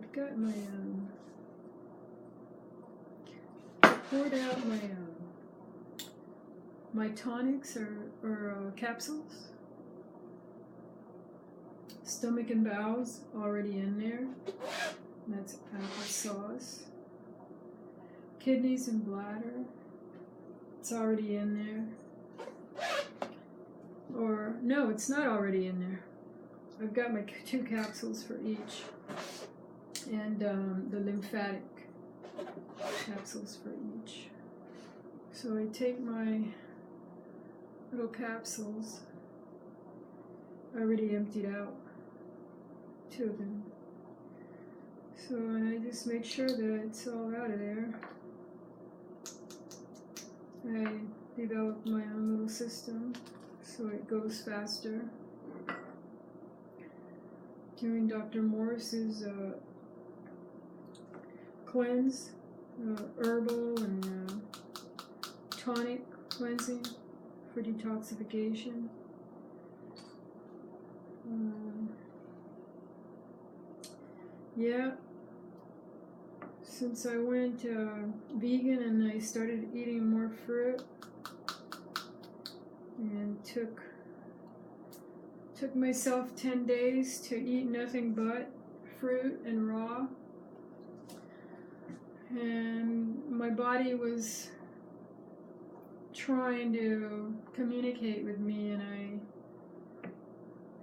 I've got my poured out my tonics or capsules. Stomach and bowels already in there. That's applesauce. Kidneys and bladder. It's already in there. Or no, it's not already in there. I've got my 2 capsules for each, and the lymphatic capsules for each. So I take my little capsules, I already emptied out 2 of them. So, and I just make sure that it's all out of there. I developed my own little system so it goes faster. Doing Dr. Morris's cleanse, herbal and tonic cleansing for detoxification. Yeah, since I went vegan and I started eating more fruit and took myself 10 days to eat nothing but fruit and raw, and my body was trying to communicate with me, and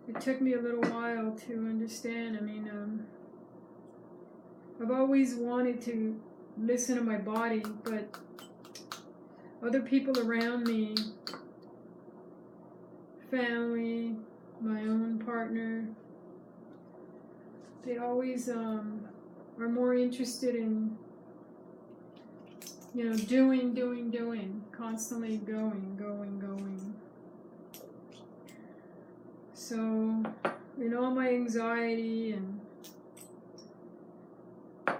it took me a little while to understand. I mean, I've always wanted to listen to my body, but other people around me, family, my own partner, they always are more interested in, you know, doing, constantly going. So, in all my anxiety and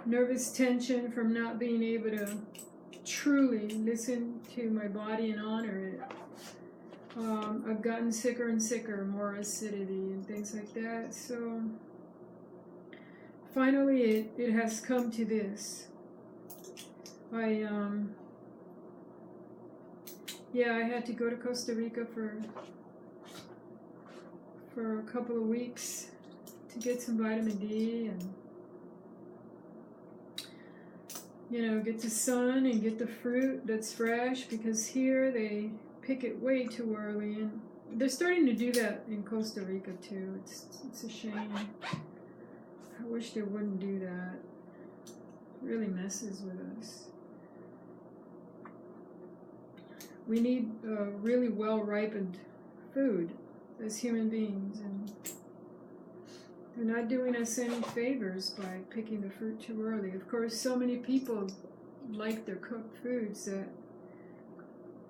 nervous tension from not being able to truly listen to my body and honor it, I've gotten sicker and sicker, more acidity and things like that. So finally it has come to this. I had to go to Costa Rica for a couple of weeks to get some vitamin D and, you know, get the sun and get the fruit that's fresh, because here they pick it way too early, and they're starting to do that in Costa Rica too. It's a shame. I wish they wouldn't do that. It really messes with us. We need really well-ripened food as human beings, and they're not doing us any favors by picking the fruit too early. Of course, so many people like their cooked foods that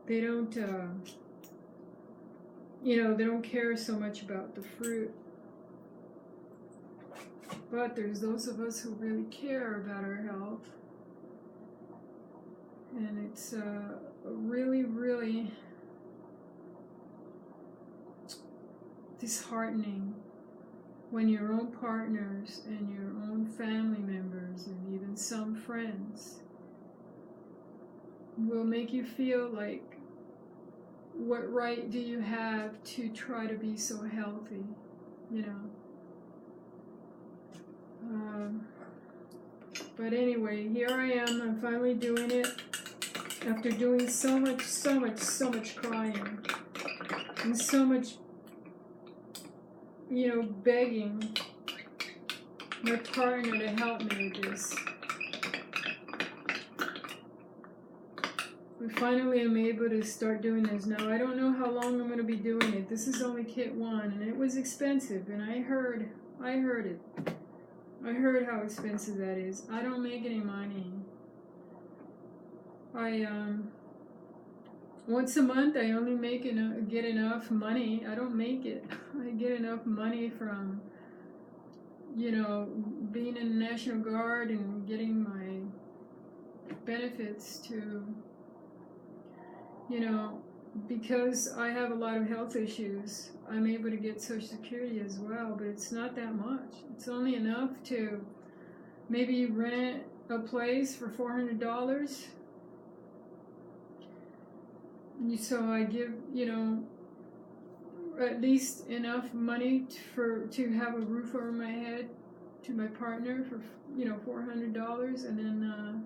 they don't, they don't care so much about the fruit. But there's those of us who really care about our health. And it's really, really disheartening when your own partners and your own family members and even some friends will make you feel like, what right do you have to try to be so healthy, you know? But anyway, here I am. I'm finally doing it after doing so much crying and so much, begging my partner to help me with this. I finally am able to start doing this. Now, I don't know how long I'm going to be doing it. This is only kit 1, and it was expensive, and I heard it. I heard how expensive that is. I don't make any money. Once a month I only get enough money. I don't make it. I get enough money from, being in the National Guard and getting my benefits to, because I have a lot of health issues, I'm able to get Social Security as well, but it's not that much. It's only enough to maybe rent a place for $400. So I give, at least enough money to have a roof over my head to my partner for, $400, and then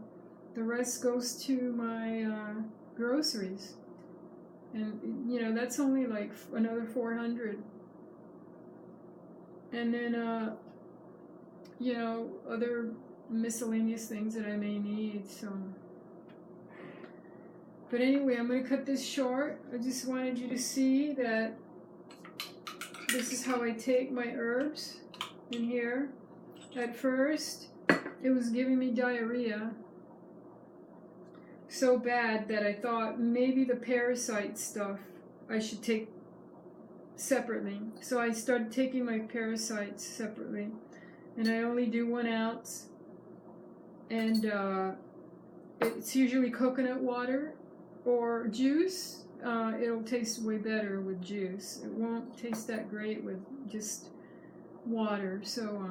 the rest goes to my groceries. And, that's only like another $400. And then, other miscellaneous things that I may need, so. But anyway, I'm going to cut this short. I just wanted you to see that this is how I take my herbs in here. At first, it was giving me diarrhea so bad that I thought maybe the parasite stuff I should take separately. So I started taking my parasites separately. And I only do 1 ounce. And it's usually coconut water or juice. It'll taste way better with juice. It won't taste that great with just water. So,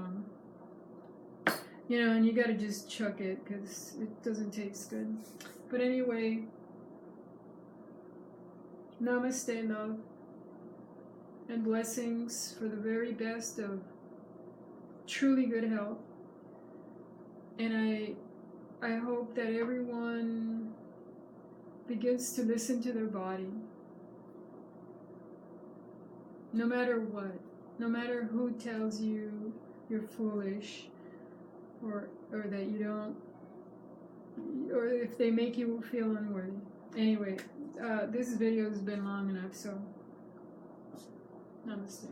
and you gotta just chuck it because it doesn't taste good. But anyway, namaste, love, and blessings for the very best of truly good health. And I hope that everyone begins to listen to their body, no matter what, no matter who tells you you're foolish, or that you don't, or if they make you feel unworthy. Anyway, this video has been long enough, so namaste.